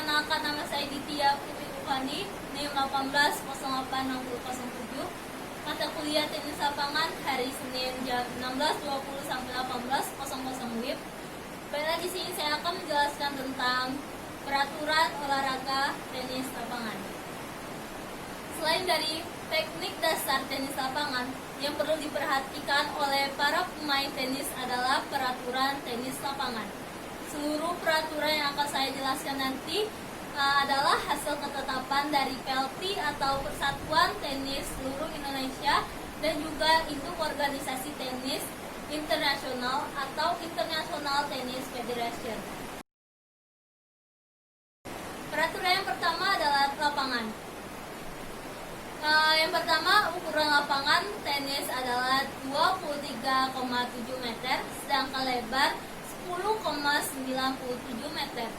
Perkenalkan, nama saya Ditya Putri Ufandi, NIM 18086007. Mata kuliah tenis lapangan hari Senin jam 16.20 sampai 18.00 WIB. Baiklah, di sini saya akan menjelaskan tentang peraturan olahraga tenis lapangan. Selain dari teknik dasar tenis lapangan, yang perlu diperhatikan oleh para pemain tenis adalah peraturan tenis lapangan. Seluruh peraturan yang akan saya jelaskan nanti adalah hasil ketetapan dari PLT atau Persatuan Tenis Seluruh Indonesia dan juga induk organisasi tenis internasional atau International Tennis Federation. Peraturan yang pertama adalah lapangan. Yang pertama, ukuran lapangan tenis adalah 23,7 meter, sedangkan lebar 10,97 meter.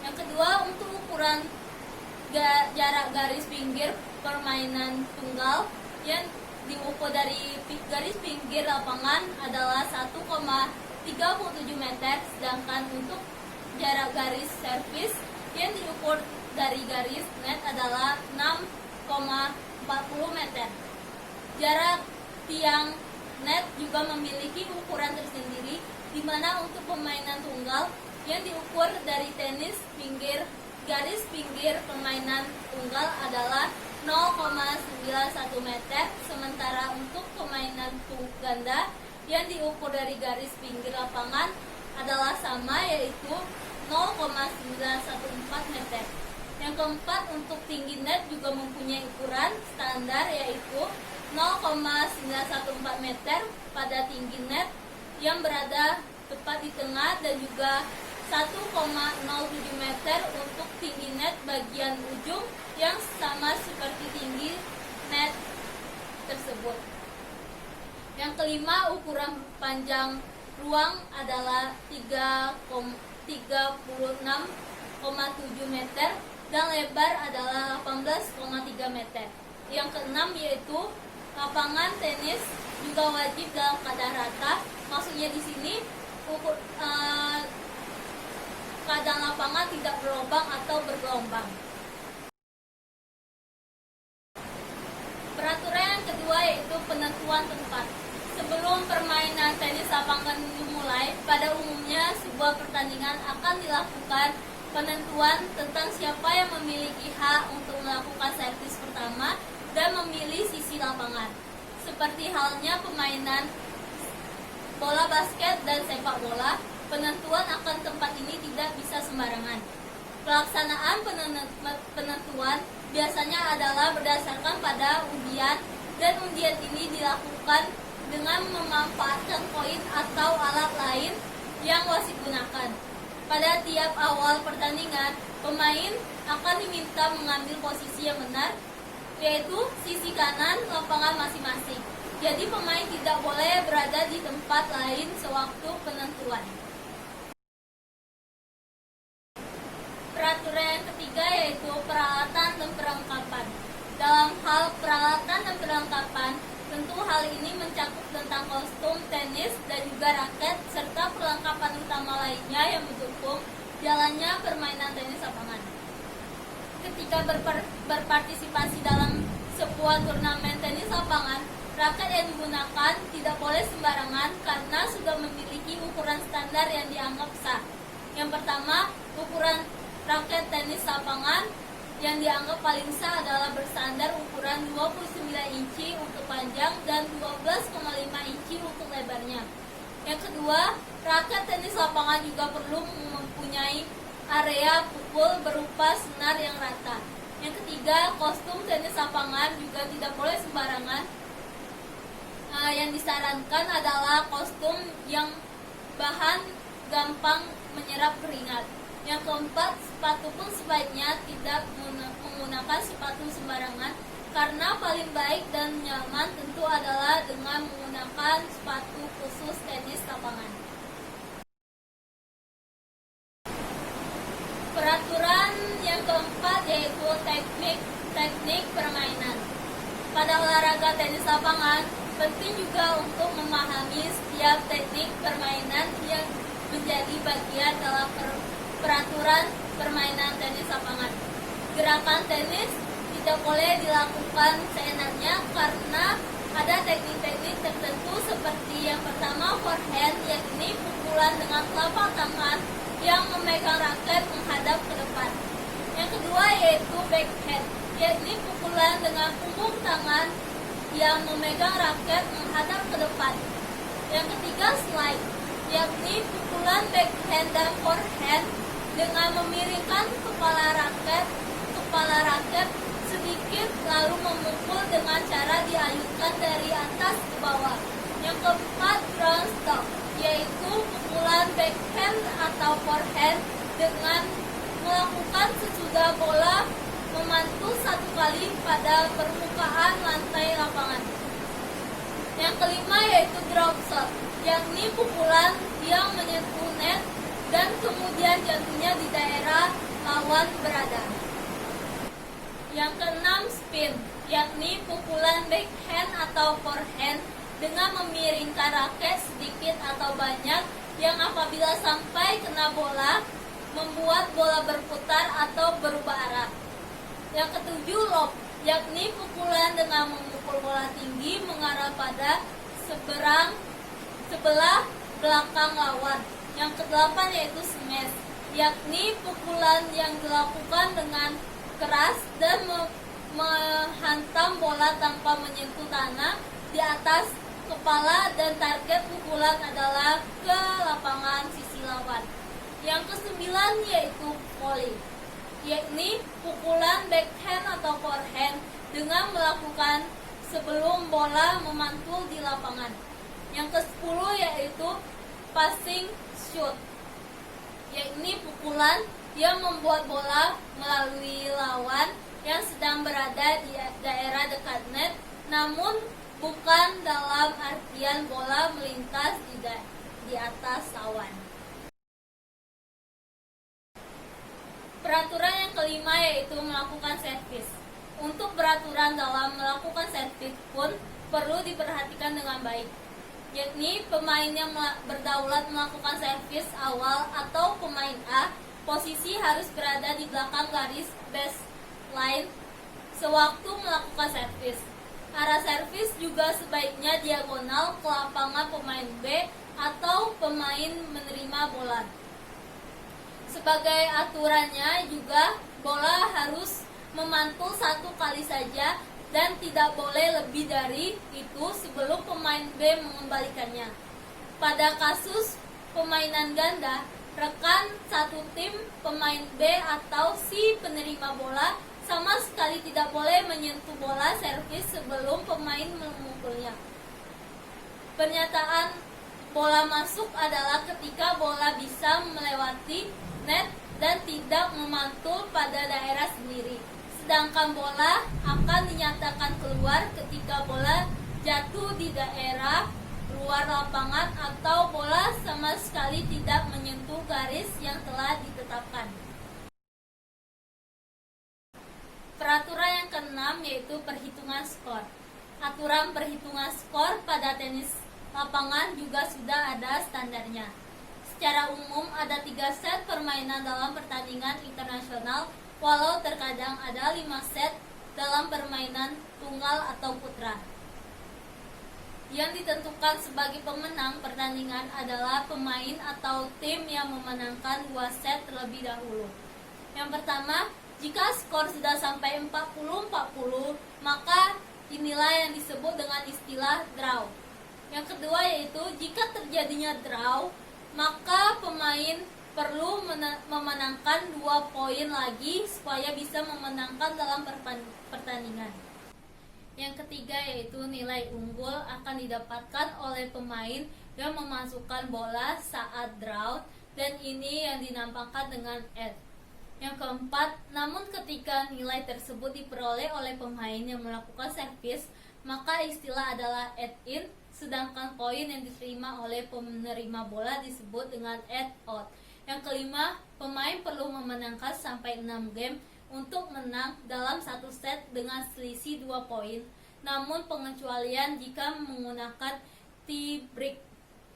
Yang kedua, untuk ukuran jarak garis pinggir permainan tunggal yang diukur dari garis pinggir lapangan adalah 1,37 meter, sedangkan untuk jarak garis servis yang diukur dari garis net adalah 6,40 meter. Jarak tiang net juga memiliki ukuran tersendiri, di mana untuk permainan tunggal yang diukur dari tenis pinggir garis pinggir permainan tunggal adalah 0,91 meter, sementara untuk permainan ganda yang diukur dari garis pinggir lapangan adalah sama, yaitu 0,914 meter. Yang keempat, untuk tinggi net juga mempunyai ukuran standar, yaitu 0,914 meter pada tinggi net yang berada tepat di tengah, dan juga 1,07 meter untuk tinggi net bagian ujung yang sama seperti tinggi net tersebut. Yang kelima, ukuran panjang ruang adalah 36,7 meter dan lebar adalah 18,3 meter. Yang keenam, yaitu lapangan tenis juga wajib dalam keadaan rata. Maksudnya di sini keadaan lapangan tidak berlubang atau bergelombang. Peraturan yang kedua yaitu penentuan tempat. Sebelum permainan tenis lapangan dimulai, pada umumnya sebuah pertandingan akan dilakukan penentuan tentang siapa yang memiliki hak untuk melakukan servis pertama dan memilih sisi lapangan. Seperti halnya permainan bola basket dan sepak bola, penentuan akan tempat ini tidak bisa sembarangan. Pelaksanaan penentuan biasanya adalah berdasarkan pada undian, dan undian ini dilakukan dengan memanfaatkan koin atau alat lain yang wasit gunakan. Pada tiap awal pertandingan, pemain akan diminta mengambil posisi yang benar, yaitu sisi kanan lapangan masing-masing. Jadi pemain tidak boleh berada di tempat lain sewaktu penentuan. Peraturan yang ketiga yaitu peralatan dan perlengkapan. Dalam hal peralatan dan perlengkapan, tentu hal ini mencakup tentang kostum tenis dan juga raket serta perlengkapan utama lainnya yang mendukung jalannya permainan tenis lapangan. Ketika berpartisipasi dalam sebuah turnamen tenis lapangan, raket yang digunakan tidak boleh sembarangan karena sudah memiliki ukuran standar yang dianggap sah. Yang pertama, ukuran raket tenis lapangan yang dianggap paling sah adalah bersandar ukuran 29 inci untuk panjang dan 12,5 inci untuk lebarnya. Yang kedua, raket tenis lapangan juga perlu mempunyai area pukul berupa senar yang rata. Yang ketiga, kostum tenis lapangan juga tidak boleh sembarangan. Yang disarankan adalah kostum yang bahan gampang menyerap keringat. Yang keempat, sepatu pun sebaiknya tidak menggunakan sepatu sembarangan, karena paling baik dan nyaman tentu adalah dengan menggunakan sepatu khusus tenis lapangan. Peraturan yang keempat yaitu teknik permainan. Pada olahraga tenis lapangan, penting juga untuk memahami setiap teknik permainan yang menjadi bagian dalam peraturan permainan tenis lapangan. Gerakan tenis tidak boleh dilakukan seenaknya karena ada teknik-teknik tertentu seperti yang pertama forehand, yakni pukulan dengan telapak tangan yang memegang raket menghadap ke depan. Yang kedua yaitu backhand, yakni pukulan dengan punggung tangan yang memegang raket menghadap ke depan. Yang ketiga slide, yakni pukulan backhand dan forehand dengan memiringkan kepala raket sedikit lalu memukul dengan cara diayunkan dari atas ke bawah. Yang keempat ground stroke, yaitu pukulan backhand atau forehand dengan melakukan sesudah bola memantul satu kali pada permukaan lantai lapangan. Yang kelima yaitu drop shot, yakni pukulan yang menyentuh net dan kemudian jatuhnya di daerah lawan berada. Yang keenam spin, yakni pukulan backhand atau forehand dengan memiringkan raket sedikit atau banyak yang apabila sampai kena bola membuat bola berputar atau berubah arah. Yang ketujuh lob, yakni pukulan dengan memukul bola tinggi mengarah pada sebelah belakang lawan. Yang kedelapan yaitu smash, yakni pukulan yang dilakukan dengan keras dan menghantam bola tanpa menyentuh tanah di atas kepala dan target pukulan adalah ke lapangan sisi lawan. Yang kesembilan yaitu volley, yakni pukulan backhand atau forehand dengan melakukan sebelum bola memantul di lapangan. Yang ke-10 yaitu passing shoot, yakni pukulan yang membuat bola melalui lawan yang sedang berada di daerah dekat net, namun bukan dalam artian bola melintas di atas lawan. Peraturan yang kelima yaitu melakukan servis. Untuk peraturan dalam melakukan servis pun perlu diperhatikan dengan baik, yakni pemain yang berdaulat melakukan servis awal atau pemain A, posisi harus berada di belakang garis baseline sewaktu melakukan servis. Arah servis juga sebaiknya diagonal ke lapangan pemain B atau pemain menerima bola. Sebagai aturannya juga bola harus memantul satu kali saja dan tidak boleh lebih dari itu sebelum pemain B mengembalikannya. Pada kasus permainan ganda, rekan satu tim pemain B atau si penerima bola sama sekali tidak boleh menyentuh bola servis sebelum pemain memukulnya. Pernyataan bola masuk adalah ketika bola bisa melewati net dan tidak memantul pada daerah sendiri. Sedangkan bola akan dinyatakan keluar ketika bola jatuh di daerah luar lapangan atau bola sama sekali tidak menyentuh garis yang telah ditetapkan. Peraturan yang keenam yaitu perhitungan skor. Aturan perhitungan skor pada tenis lapangan juga sudah ada standarnya. Secara umum ada 3 set permainan dalam pertandingan internasional, walau terkadang ada 5 set dalam permainan tunggal atau putra. Yang ditentukan sebagai pemenang pertandingan adalah pemain atau tim yang memenangkan 2 set terlebih dahulu. Yang pertama, jika skor sudah sampai 40-40, maka inilah yang disebut dengan istilah draw. Yang kedua yaitu jika terjadinya draw, maka pemain perlu memenangkan 2 poin lagi supaya bisa memenangkan dalam pertandingan. Yang ketiga yaitu nilai unggul akan didapatkan oleh pemain yang memasukkan bola saat draw, dan ini yang dinampakkan dengan edge. Yang keempat, namun ketika nilai tersebut diperoleh oleh pemain yang melakukan servis, maka istilah adalah edge in, sedangkan poin yang diterima oleh penerima bola disebut dengan edge out. Yang kelima, pemain perlu memenangkan sampai 6 game untuk menang dalam satu set dengan selisih 2 poin, namun pengecualian jika menggunakan tie break.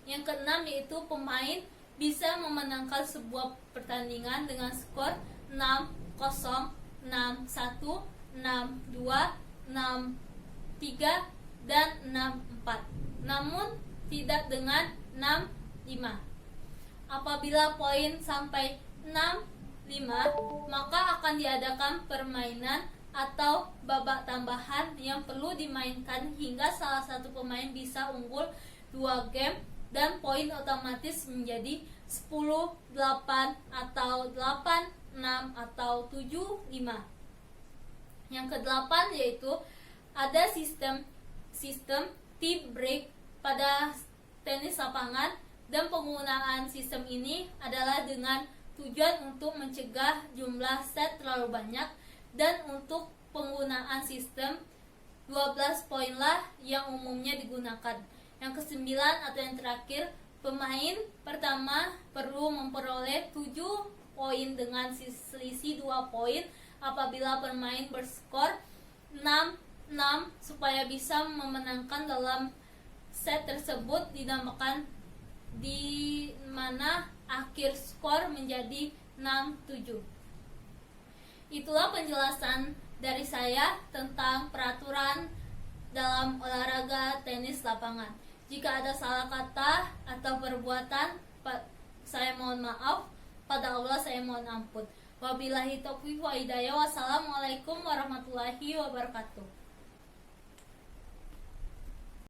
Yang keenam yaitu pemain bisa memenangkan sebuah pertandingan dengan skor 6-0, 6-1, 6-2, 6-3, dan 6-4. Namun tidak dengan 6-5. Apabila poin sampai 6-5, maka akan diadakan permainan atau babak tambahan yang perlu dimainkan hingga salah satu pemain bisa unggul 2 game dan poin otomatis menjadi 10-8 atau 8-6 atau 7-5. Yang kedelapan yaitu ada sistem tie break pada tenis lapangan, dan penggunaan sistem ini adalah dengan tujuan untuk mencegah jumlah set terlalu banyak, dan untuk penggunaan sistem 12 poinlah yang umumnya digunakan. Yang kesembilan atau yang terakhir, pemain pertama perlu memperoleh 7 poin dengan selisih 2 poin apabila pemain berskor 6-6 supaya bisa memenangkan dalam set tersebut, dinamakan di mana akhir skor menjadi 6-7. Itulah penjelasan dari saya tentang peraturan dalam olahraga tenis lapangan. Jika ada salah kata atau perbuatan, saya mohon maaf. Pada Allah saya mohon ampun. Wabillahi taufiq wa hidayah. Wassalamualaikum warahmatullahi wabarakatuh.